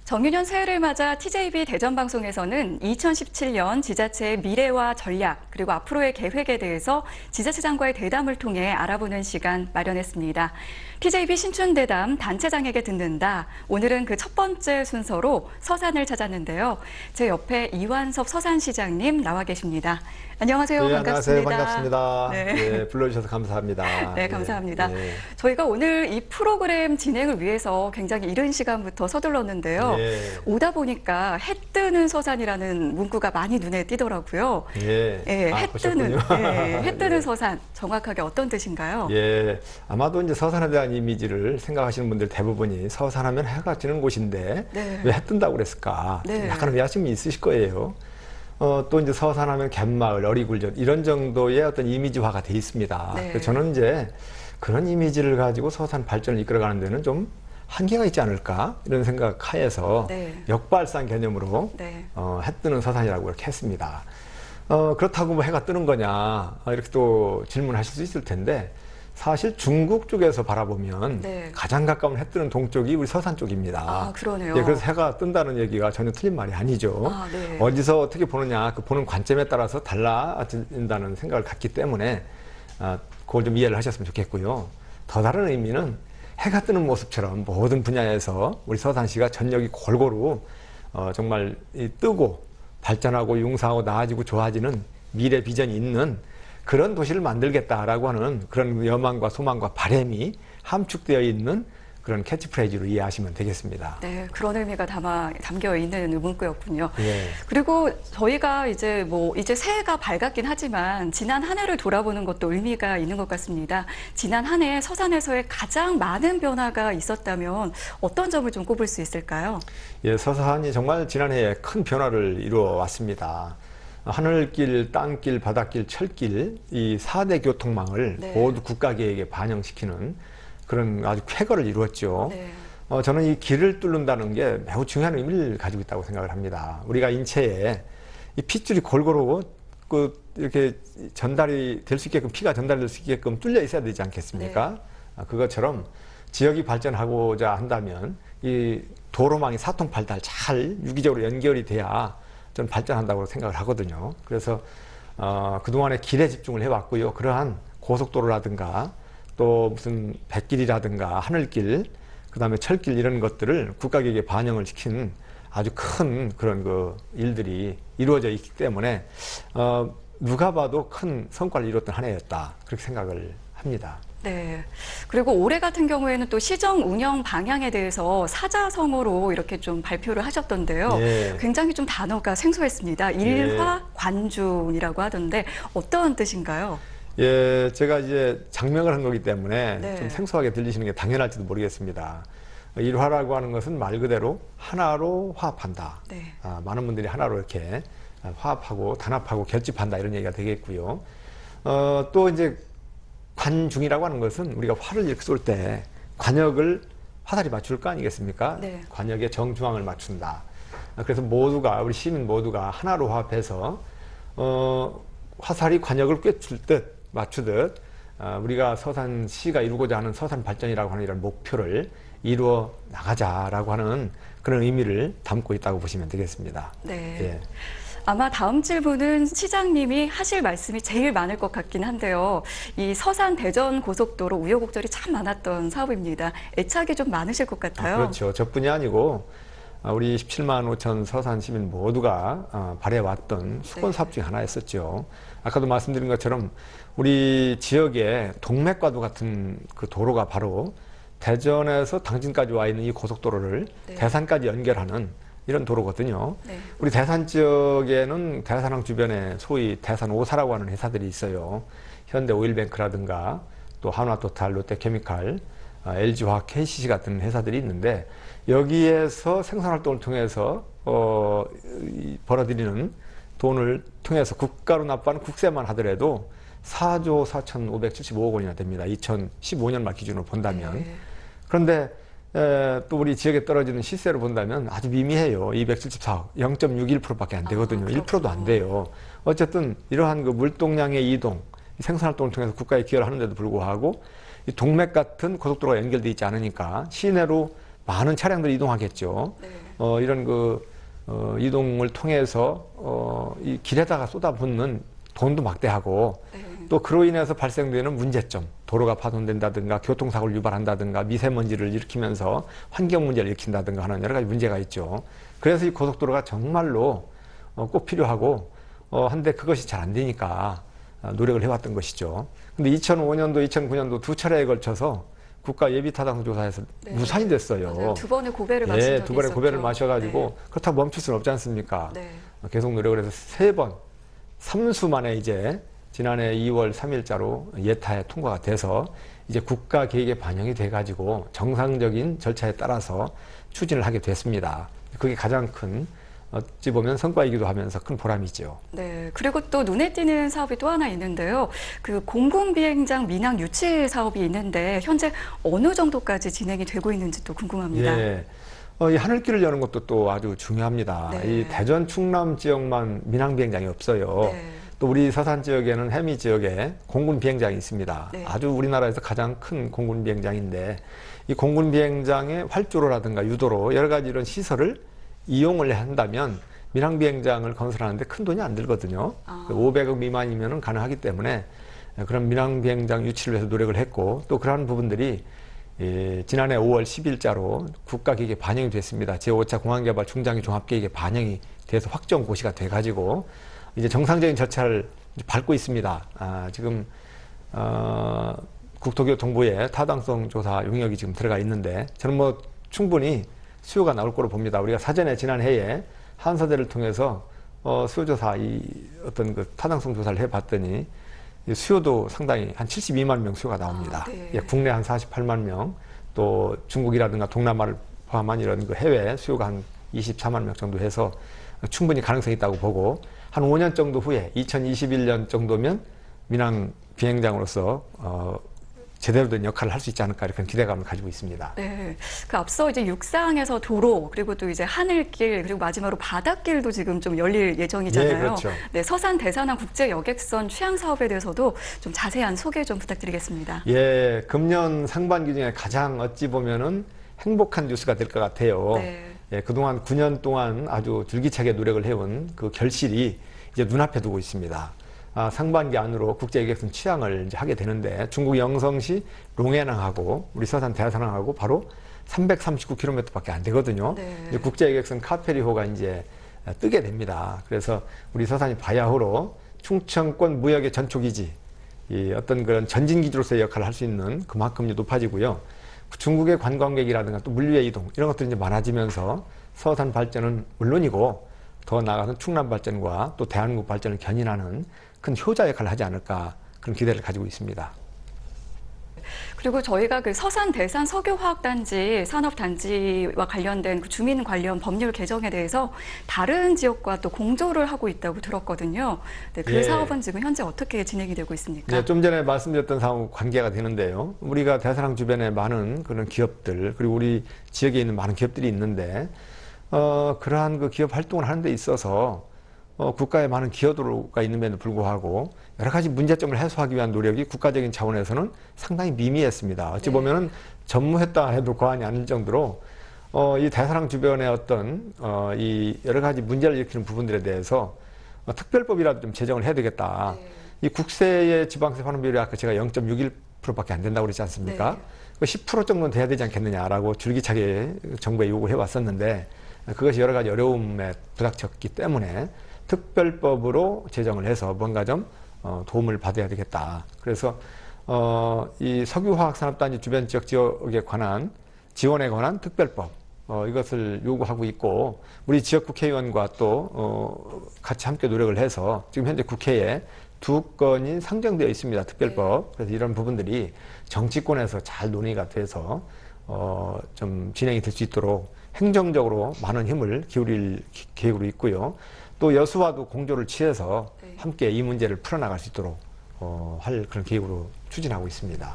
정유년 새해를 맞아 TJB 대전방송에서는 2017년 지자체의 미래와 전략 그리고 앞으로의 계획에 대해서 지자체장과의 대담을 통해 알아보는 시간 마련했습니다. TJB 신춘대담 단체장에게 듣는다. 오늘은 그 첫 번째 순서로 서산을 찾았는데요. 제 옆에 이완섭 서산시장님 나와 계십니다. 안녕하세요. 네, 반갑습니다. 안녕하세요. 반갑습니다. 네. 네, 불러주셔서 감사합니다. 네, 감사합니다. 네. 저희가 오늘 이 프로그램 진행을 위해서 굉장히 이른 시간부터 서둘렀는데요. 네. 오다 보니까 해 뜨는 서산이라는 문구가 많이 눈에 띄더라고요. 예. 예, 해 뜨는, 보셨군요. 예, 해 뜨는 예. 서산 정확하게 어떤 뜻인가요? 예, 아마도 이제 서산에 대한 이미지를 생각하시는 분들 대부분이 서산하면 해가 지는 곳인데 네. 왜 해 뜬다고 그랬을까? 네. 약간 의아심이 있으실 거예요. 또 이제 서산하면 갯마을, 어리굴젓 이런 정도의 어떤 이미지화가 돼 있습니다. 네. 그래서 저는 이제 그런 이미지를 가지고 서산 발전을 이끌어가는 데는 좀 한계가 있지 않을까 이런 생각 하에서 네. 역발상 개념으로 네. 해 뜨는 서산이라고 이렇게 했습니다. 그렇다고 뭐 해가 뜨는 거냐 이렇게 또 질문하실 수 있을 텐데 사실 중국 쪽에서 바라보면 네. 가장 가까운 해 뜨는 동쪽이 우리 서산 쪽입니다. 아, 그러네요. 예, 그래서 해가 뜬다는 얘기가 전혀 틀린 말이 아니죠. 아, 네. 어디서 어떻게 보느냐 그 보는 관점에 따라서 달라진다는 생각을 갖기 때문에 그걸 좀 이해를 하셨으면 좋겠고요. 더 다른 의미는 해가 뜨는 모습처럼 모든 분야에서 우리 서산시가 전력이 골고루 정말 뜨고 발전하고 융성하고 나아지고 좋아지는 미래 비전이 있는 그런 도시를 만들겠다라고 하는 그런 여망과 소망과 바람이 함축되어 있는 그런 캐치프레이즈로 이해하시면 되겠습니다. 네, 그런 의미가 담겨 있는 문구였군요. 예. 그리고 저희가 이제 새해가 밝았긴 하지만 지난 한 해를 돌아보는 것도 의미가 있는 것 같습니다. 지난 한 해 서산에서의 가장 많은 변화가 있었다면 어떤 점을 좀 꼽을 수 있을까요? 예, 서산이 정말 지난해에 큰 변화를 이루어 왔습니다. 하늘길, 땅길, 바닷길, 철길 이 4대 교통망을 네. 모두 국가계획에 반영시키는 그런 아주 쾌거를 이루었죠. 네. 저는 이 길을 뚫는다는 게 매우 중요한 의미를 가지고 있다고 생각을 합니다. 우리가 인체에 이 핏줄이 골고루 이렇게 전달이 될 수 있게끔 피가 전달될 수 있게끔 뚫려 있어야 되지 않겠습니까? 네. 그것처럼 지역이 발전하고자 한다면 이 도로망이 사통팔달 잘 유기적으로 연결이 돼야 저는 발전한다고 생각을 하거든요. 그래서 그동안에 길에 집중을 해왔고요. 그러한 고속도로라든가 또 무슨 백길이라든가 하늘길, 그 다음에 철길 이런 것들을 국가계획에 반영을 시킨 아주 큰 그런 일들이 이루어져 있기 때문에 누가 봐도 큰 성과를 이뤘던 한 해였다 그렇게 생각을 합니다. 네. 그리고 올해 같은 경우에는 또 시정 운영 방향에 대해서 사자성어로 이렇게 좀 발표를 하셨던데요. 예. 굉장히 좀 단어가 생소했습니다. 일화관중이라고 하던데 어떤 뜻인가요? 예, 제가 이제 장명을 한 거기 때문에 네. 좀 생소하게 들리시는 게 당연할지도 모르겠습니다. 일화라고 하는 것은 말 그대로 하나로 화합한다. 네. 많은 분들이 하나로 이렇게 화합하고 단합하고 결집한다 이런 얘기가 되겠고요. 또 이제 관중이라고 하는 것은 우리가 활을 이렇게 쏠 때 관역을 화살이 맞출 거 아니겠습니까? 네. 관역의 정중앙을 맞춘다. 그래서 모두가 우리 시민 모두가 하나로 화합해서 화살이 관역을 꿰출 듯 맞추듯 우리가 서산시가 이루고자 하는 서산 발전이라고 하는 이런 목표를 이루어 나가자라고 하는 그런 의미를 담고 있다고 보시면 되겠습니다. 네. 예. 아마 다음 질문은 시장님이 하실 말씀이 제일 많을 것 같긴 한데요. 이 서산 대전 고속도로 우여곡절이 참 많았던 사업입니다. 애착이 좀 많으실 것 같아요. 그렇죠. 저뿐이 아니고 우리 17만 5천 서산 시민 모두가 바래왔던 수건 사업 중에 하나였었죠. 아까도 말씀드린 것처럼 우리 지역에 동맥과도 같은 그 도로가 바로 대전에서 당진까지 와 있는 이 고속도로를 네. 대산까지 연결하는 이런 도로거든요. 네. 우리 대산 지역에는 대산항 주변에 소위 대산 5사라고 하는 회사들이 있어요. 현대 오일뱅크라든가 또 한화토탈, 롯데케미칼, LG화학, KCC 같은 회사들이 있는데 여기에서 생산활동을 통해서 벌어들이는 돈을 통해서 국가로 납부하는 국세만 하더라도 4조 4,575억 원이나 됩니다. 2015년 말 기준으로 본다면. 네. 그런데 또 우리 지역에 떨어지는 시세로 본다면 아주 미미해요. 274억, 0.61%밖에 안 되거든요. 1%도 안 돼요. 어쨌든 이러한 그 물동량의 이동, 생산활동을 통해서 국가에 기여를 하는데도 불구하고 이 동맥 같은 고속도로가 연결되어 있지 않으니까 시내로 많은 차량들이 이동하겠죠. 네. 이런 이동을 통해서 이 길에다가 쏟아붓는 돈도 막대하고 네. 또 그로 인해서 발생되는 문제점, 도로가 파손된다든가 교통사고를 유발한다든가 미세먼지를 일으키면서 환경 문제를 일으킨다든가 하는 여러 가지 문제가 있죠. 그래서 이 고속도로가 정말로 꼭 필요하고 한데 그것이 잘 안 되니까 노력을 해왔던 것이죠. 근데 2005년도, 2009년도 두 차례에 걸쳐서 국가 예비타당성 조사에서 네. 무산이 됐어요. 맞아요. 두 번의 고배를 마신 적이 두 번의 있었죠. 고배를 마셔가지고 네. 그렇다고 멈출 수는 없지 않습니까? 네. 계속 노력을 해서 세 번, 3수 만에 이제 지난해 2월 3일자로 예타에 통과가 돼서 이제 국가 계획에 반영이 돼가지고 정상적인 절차에 따라서 추진을 하게 됐습니다. 그게 가장 큰 어찌 보면 성과이기도 하면서 큰 보람이죠. 네. 그리고 또 눈에 띄는 사업이 또 하나 있는데요. 그 공군비행장 민항 유치 사업이 있는데 현재 어느 정도까지 진행이 되고 있는지 또 궁금합니다. 예. 이 하늘길을 여는 것도 또 아주 중요합니다. 네. 이 대전 충남 지역만 민항 비행장이 없어요. 네. 또 우리 서산 지역에는 해미 지역에 공군 비행장이 있습니다. 네. 아주 우리나라에서 가장 큰 공군 비행장인데 이 공군 비행장의 활주로라든가 유도로 여러 가지 이런 시설을 이용을 한다면 민항 비행장을 건설하는데 큰 돈이 안 들거든요. 500억 미만이면 가능하기 때문에 그런 민항 비행장 유치를 위해서 노력을 했고 또 그러한 부분들이 지난해 5월 10일자로 국가계획에 반영이 됐습니다. 제5차 공항개발 중장기 종합계획에 반영이 돼서 확정 고시가 돼가지고 이제 정상적인 절차를 밟고 있습니다. 지금 국토교통부의 타당성 조사 용역이 지금 들어가 있는데 저는 충분히 수요가 나올 거로 봅니다. 우리가 사전에 지난해에 한서대를 통해서 수요조사 어떤 타당성 조사를 해봤더니 수요도 상당히 한 72만 명 수요가 나옵니다. 네. 국내 한 48만 명, 또 중국이라든가 동남아를 포함한 이런 해외 수요가 한 24만 명 정도 해서 충분히 가능성이 있다고 보고 한 5년 정도 후에 2021년 정도면 민항 비행장으로서 제대로 된 역할을 할 수 있지 않을까 이렇게 기대감을 가지고 있습니다. 네. 그 앞서 이제 육상에서 도로 그리고 또 이제 하늘길 그리고 마지막으로 바닷길도 지금 좀 열릴 예정이잖아요. 네, 그렇죠. 네, 서산 대산항 국제 여객선 취향 사업에 대해서도 좀 자세한 소개 좀 부탁드리겠습니다. 예, 금년 상반기 중에 가장 어찌 보면은 행복한 뉴스가 될 것 같아요. 네. 예, 그동안 9년 동안 아주 줄기차게 노력을 해온 그 결실이 이제 눈앞에 두고 있습니다. 상반기 안으로 국제여객선 취항을 이제 하게 되는데 중국 영성시 롱해낭하고 우리 서산 대산항하고 바로 339km밖에 안 되거든요. 네. 이제 국제여객선 카페리호가 이제 뜨게 됩니다. 그래서 우리 서산이 바야흐로 충청권 무역의 전초기지, 이 어떤 그런 전진기지로서의 역할을 할 수 있는 그만큼 이제 높아지고요. 중국의 관광객이라든가 또 물류의 이동 이런 것들이 이제 많아지면서 서산 발전은 물론이고 더 나아가서 충남 발전과 또 대한민국 발전을 견인하는 큰 효자 역할을 하지 않을까 그런 기대를 가지고 있습니다. 그리고 저희가 그 서산 대산 석유화학단지 산업단지와 관련된 그 주민 관련 법률 개정에 대해서 다른 지역과 또 공조를 하고 있다고 들었거든요. 네, 그 예. 사업은 지금 현재 어떻게 진행이 되고 있습니까? 네, 좀 전에 말씀드렸던 사항과 관계가 되는데요. 우리가 대산항 주변에 많은 그런 기업들 그리고 우리 지역에 있는 많은 기업들이 있는데 그러한 그 기업 활동을 하는 데 있어서 국가에 많은 기여도가 있는데도 불구하고 여러 가지 문제점을 해소하기 위한 노력이 국가적인 차원에서는 상당히 미미했습니다. 어찌 보면은 전무했다 해도 과언이 아닐 정도로 이 대산항 주변의 어떤 이 여러 가지 문제를 일으키는 부분들에 대해서 특별법이라도 좀 제정을 해야 되겠다. 이 국세의 지방세 환원 비율이 아까 제가 0.61%밖에 안 된다고 그랬지 않습니까? 네. 10% 정도는 돼야 되지 않겠느냐라고 줄기차게 정부에 요구해 왔었는데 그것이 여러 가지 어려움에 부닥쳤기 때문에 특별법으로 제정을 해서 뭔가 좀 도움을 받아야 되겠다. 그래서 이 석유화학산업단지 주변 지역에 관한 지원에 관한 특별법 이것을 요구하고 있고 우리 지역 국회의원과 또 같이 함께 노력을 해서 지금 현재 국회에 2건이 상정되어 있습니다. 특별법. 그래서 이런 부분들이 정치권에서 잘 논의가 돼서 좀 진행이 될 수 있도록 행정적으로 많은 힘을 기울일 계획으로 있고요. 또 여수와도 공조를 취해서 함께 이 문제를 풀어나갈 수 있도록 할 그런 계획으로 추진하고 있습니다.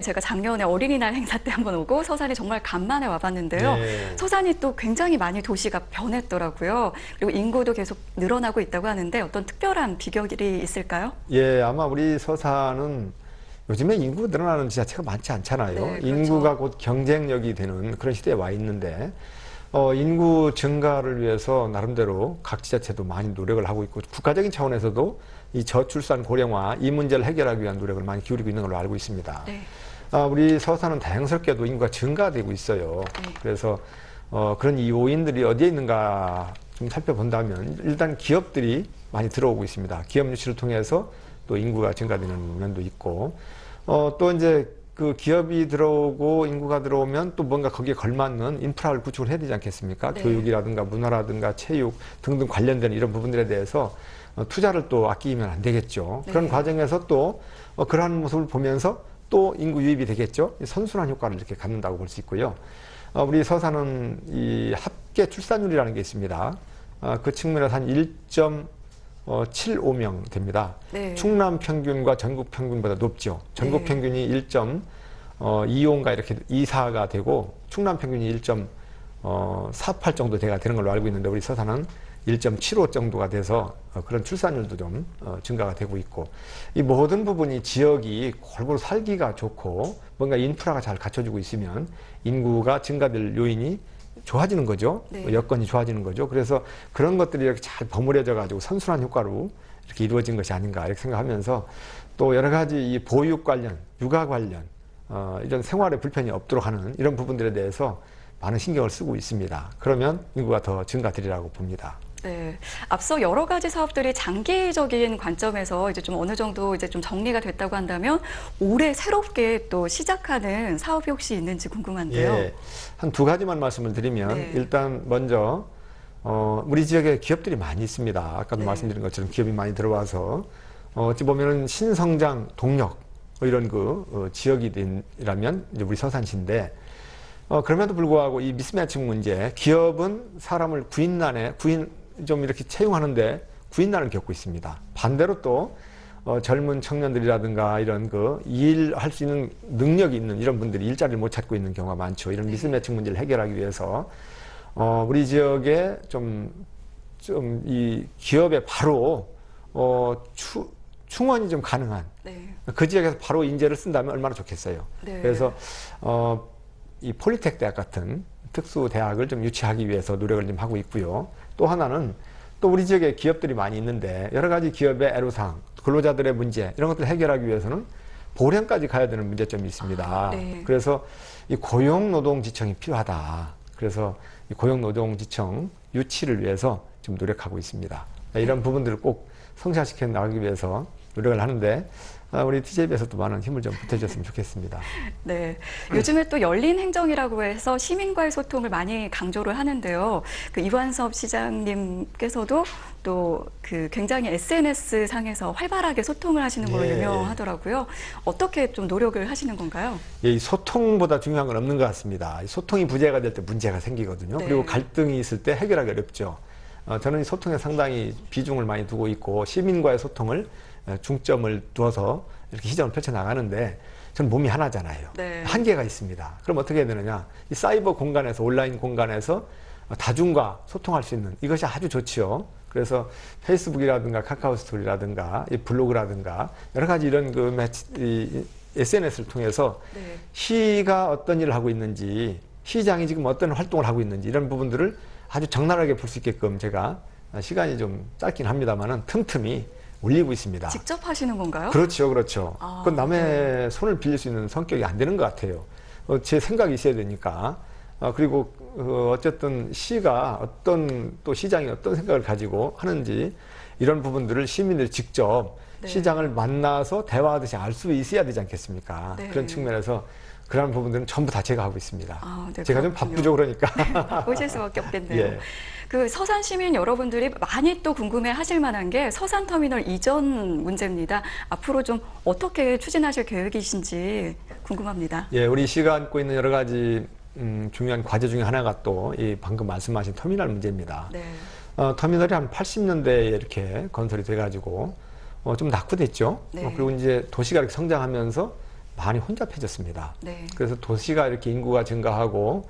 제가 작년에 어린이날 행사 때 한번 오고 서산이 정말 간만에 와봤는데요. 네. 서산이 또 굉장히 많이 도시가 변했더라고요. 그리고 인구도 계속 늘어나고 있다고 하는데 어떤 특별한 비결이 있을까요? 예, 아마 우리 서산은 요즘에 인구가 늘어나는 지자체가 많지 않잖아요. 네, 그렇죠. 인구가 곧 경쟁력이 되는 그런 시대에 와 있는데 인구 증가를 위해서 나름대로 각 지자체도 많이 노력을 하고 있고 국가적인 차원에서도 이 저출산 고령화 이 문제를 해결하기 위한 노력을 많이 기울이고 있는 걸로 알고 있습니다. 네. 우리 서산은 다행스럽게도 인구가 증가되고 있어요. 네. 그래서 그런 이 요인들이 어디에 있는가 좀 살펴본다면 일단 기업들이 많이 들어오고 있습니다. 기업 유치를 통해서 또 인구가 증가되는 면도 있고 또 이제 그 기업이 들어오고 인구가 들어오면 또 뭔가 거기에 걸맞는 인프라를 구축을 해야 되지 않겠습니까? 네. 교육이라든가 문화라든가 체육 등등 관련된 이런 부분들에 대해서 투자를 또 아끼면 안 되겠죠. 네. 그런 과정에서 또 그러한 모습을 보면서 또 인구 유입이 되겠죠. 선순환 효과를 이렇게 갖는다고 볼 수 있고요. 우리 서산은 이 합계 출산율이라는 게 있습니다. 그 측면에서 한 1.75명 됩니다. 네. 충남 평균과 전국 평균보다 높죠. 전국 네. 평균이 1.25인가 이렇게 24가 되고 충남 평균이 1.48 정도 되는 걸로 알고 있는데 우리 서산은 1.75 정도가 돼서 그런 출산율도 좀 증가가 되고 있고 이 모든 부분이 지역이 골고루 살기가 좋고 뭔가 인프라가 잘 갖춰지고 있으면 인구가 증가될 요인이 좋아지는 거죠. 네. 여건이 좋아지는 거죠. 그래서 그런 것들이 이렇게 잘 버무려져 가지고 선순환 효과로 이렇게 이루어진 것이 아닌가 이렇게 생각하면서 또 여러 가지 이 보육 관련, 육아 관련 이런 생활에 불편이 없도록 하는 이런 부분들에 대해서 많은 신경을 쓰고 있습니다. 그러면 인구가 더 증가되리라고 봅니다. 네. 앞서 여러 가지 사업들이 장기적인 관점에서 이제 좀 어느 정도 이제 좀 정리가 됐다고 한다면 올해 새롭게 또 시작하는 사업이 혹시 있는지 궁금한데요. 예, 한 두 가지만 말씀을 드리면 네. 일단 먼저 우리 지역에 기업들이 많이 있습니다. 아까도 네. 말씀드린 것처럼 기업이 많이 들어와서 어찌 보면은 신성장 동력 이런 지역이라면 이제 우리 서산시인데 그럼에도 불구하고 이 미스매칭 문제, 기업은 사람을 좀 이렇게 채용하는데 구인난을 겪고 있습니다. 반대로 또 젊은 청년들이라든가 이런 일할 수 있는 능력이 있는 이런 분들이 일자리를 못 찾고 있는 경우가 많죠. 이런 미스매칭 문제를 해결하기 위해서 우리 지역에 이 기업에 바로 충원이 좀 가능한 네. 그 지역에서 바로 인재를 쓴다면 얼마나 좋겠어요. 네. 그래서 이 폴리텍 대학 같은 특수 대학을 좀 유치하기 위해서 노력을 좀 하고 있고요. 또 하나는 또 우리 지역에 기업들이 많이 있는데 여러 가지 기업의 애로사항, 근로자들의 문제 이런 것들을 해결하기 위해서는 보령까지 가야 되는 문제점이 있습니다. 네. 그래서 이 고용노동지청이 필요하다. 그래서 이 고용노동지청 유치를 위해서 좀 노력하고 있습니다. 이런 부분들을 꼭 성사시켜 나가기 위해서 노력을 하는데 우리 TJB에서도 많은 힘을 좀 보태주셨으면 좋겠습니다. 네. 요즘에 또 열린 행정이라고 해서 시민과의 소통을 많이 강조를 하는데요. 그 이완섭 시장님께서도 또 굉장히 SNS 상에서 활발하게 소통을 하시는 걸로 예. 유명하더라고요. 어떻게 좀 노력을 하시는 건가요? 이 소통보다 중요한 건 없는 것 같습니다. 소통이 부재가 될 때 문제가 생기거든요. 네. 그리고 갈등이 있을 때 해결하기 어렵죠. 저는 이 소통에 상당히 비중을 많이 두고 있고 시민과의 소통을 중점을 두어서 이렇게 시장을 펼쳐나가는데 저는 몸이 하나잖아요. 네. 한계가 있습니다. 그럼 어떻게 해야 되느냐. 이 사이버 공간에서 온라인 공간에서 다중과 소통할 수 있는 이것이 아주 좋지요. 그래서 페이스북이라든가 카카오스토리라든가 이 블로그라든가 여러 가지 이런 SNS를 통해서 네. 시가 어떤 일을 하고 있는지 시장이 지금 어떤 활동을 하고 있는지 이런 부분들을 아주 적나라하게 볼 수 있게끔 제가 시간이 좀 짧긴 합니다만은 틈틈이 올리고 있습니다. 직접 하시는 건가요? 그렇죠, 그렇죠. 아, 그건 남의 손을 빌릴 수 있는 성격이 안 되는 것 같아요. 제 생각이 있어야 되니까. 그리고 어쨌든 시가 어떤 또 시장이 어떤 생각을 가지고 하는지 이런 부분들을 시민들이 직접 네. 시장을 만나서 대화하듯이 알 수 있어야 되지 않겠습니까? 네. 그런 측면에서 그런 부분들은 전부 다 제가 하고 있습니다. 아, 네, 제가 좀 그렇군요. 바쁘죠, 그러니까. 보실 수밖에 없겠네요. 예. 그 서산 시민 여러분들이 많이 또 궁금해 하실 만한 게 서산 터미널 이전 문제입니다. 앞으로 좀 어떻게 추진하실 계획이신지 궁금합니다. 예, 우리 시가 안고 있는 여러 가지 중요한 과제 중에 하나가 또 이 방금 말씀하신 터미널 문제입니다. 네. 터미널이 한 80년대에 이렇게 건설이 돼가지고 좀 낙후됐죠. 네. 그리고 이제 도시가 이렇게 성장하면서 많이 혼잡해졌습니다. 네. 그래서 도시가 이렇게 인구가 증가하고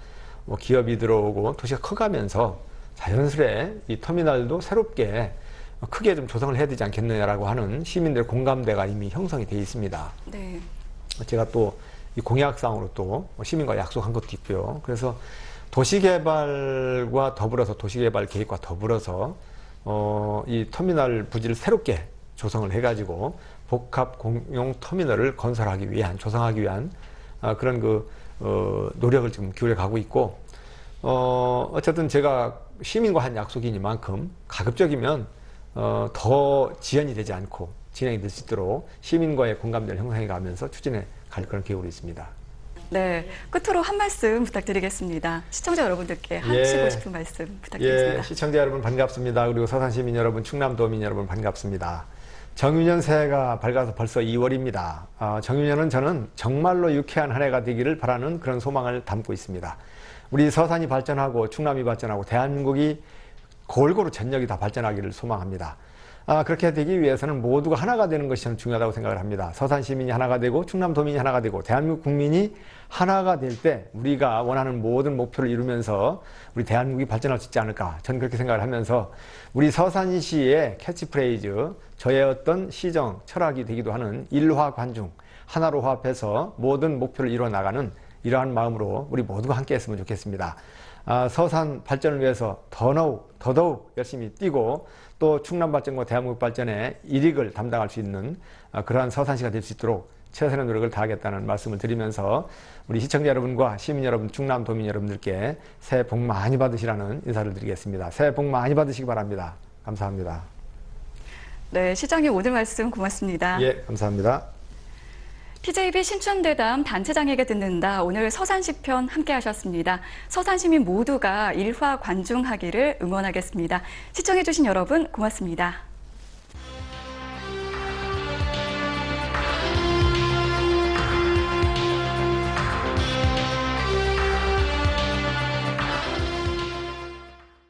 기업이 들어오고 도시가 커가면서 자연스레 이 터미널도 새롭게 크게 좀 조성을 해야 되지 않겠느냐라고 하는 시민들의 공감대가 이미 형성이 되어 있습니다. 네. 제가 또 이 공약상으로 또 시민과 약속한 것도 있고요. 그래서 도시개발과 더불어서 도시개발 계획과 더불어서 이 터미널 부지를 새롭게 조성을 해가지고 복합 공용 터미널을 건설하기 위한 조성하기 위한 그런 노력을 지금 기울여 가고 있고 어쨌든 제가 시민과 한 약속이니만큼 가급적이면 더 지연이 되지 않고 진행이 될 수 있도록 시민과의 공감대를 형성해 가면서 추진해 갈 그런 계획으로 있습니다. 네, 끝으로 한 말씀 부탁드리겠습니다. 시청자 여러분들께 하시고 싶은 말씀 부탁드리겠습니다. 시청자 여러분 반갑습니다. 그리고 서산 시민 여러분, 충남도민 여러분 반갑습니다. 정유년 새해가 밝아서 벌써 2월입니다. 정유년은 저는 정말로 유쾌한 한 해가 되기를 바라는 그런 소망을 담고 있습니다. 우리 서산이 발전하고 충남이 발전하고 대한민국이 골고루 전역이 다 발전하기를 소망합니다. 그렇게 되기 위해서는 모두가 하나가 되는 것이 저는 중요하다고 생각을 합니다. 서산 시민이 하나가 되고 충남도민이 하나가 되고 대한민국 국민이 하나가 될 때 우리가 원하는 모든 목표를 이루면서 우리 대한민국이 발전할 수 있지 않을까, 저는 그렇게 생각을 하면서 우리 서산시의 캐치프레이즈, 저의 어떤 시정 철학이 되기도 하는 일화관중, 하나로 화합해서 모든 목표를 이루어 나가는 이러한 마음으로 우리 모두가 함께 했으면 좋겠습니다. 서산 발전을 위해서 더더욱 열심히 뛰고 또 충남 발전과 대한민국 발전에 일익을 담당할 수 있는 그러한 서산시가 될 수 있도록 최선의 노력을 다하겠다는 말씀을 드리면서 우리 시청자 여러분과 시민 여러분, 충남도민 여러분들께 새해 복 많이 받으시라는 인사를 드리겠습니다. 새해 복 많이 받으시기 바랍니다. 감사합니다. 네, 시장님 오늘 말씀 고맙습니다. 예, 감사합니다. TJB 신춘대담 단체장에게 듣는다. 오늘 서산시편 함께 하셨습니다. 서산시민 모두가 일화관중하기를 응원하겠습니다. 시청해주신 여러분 고맙습니다.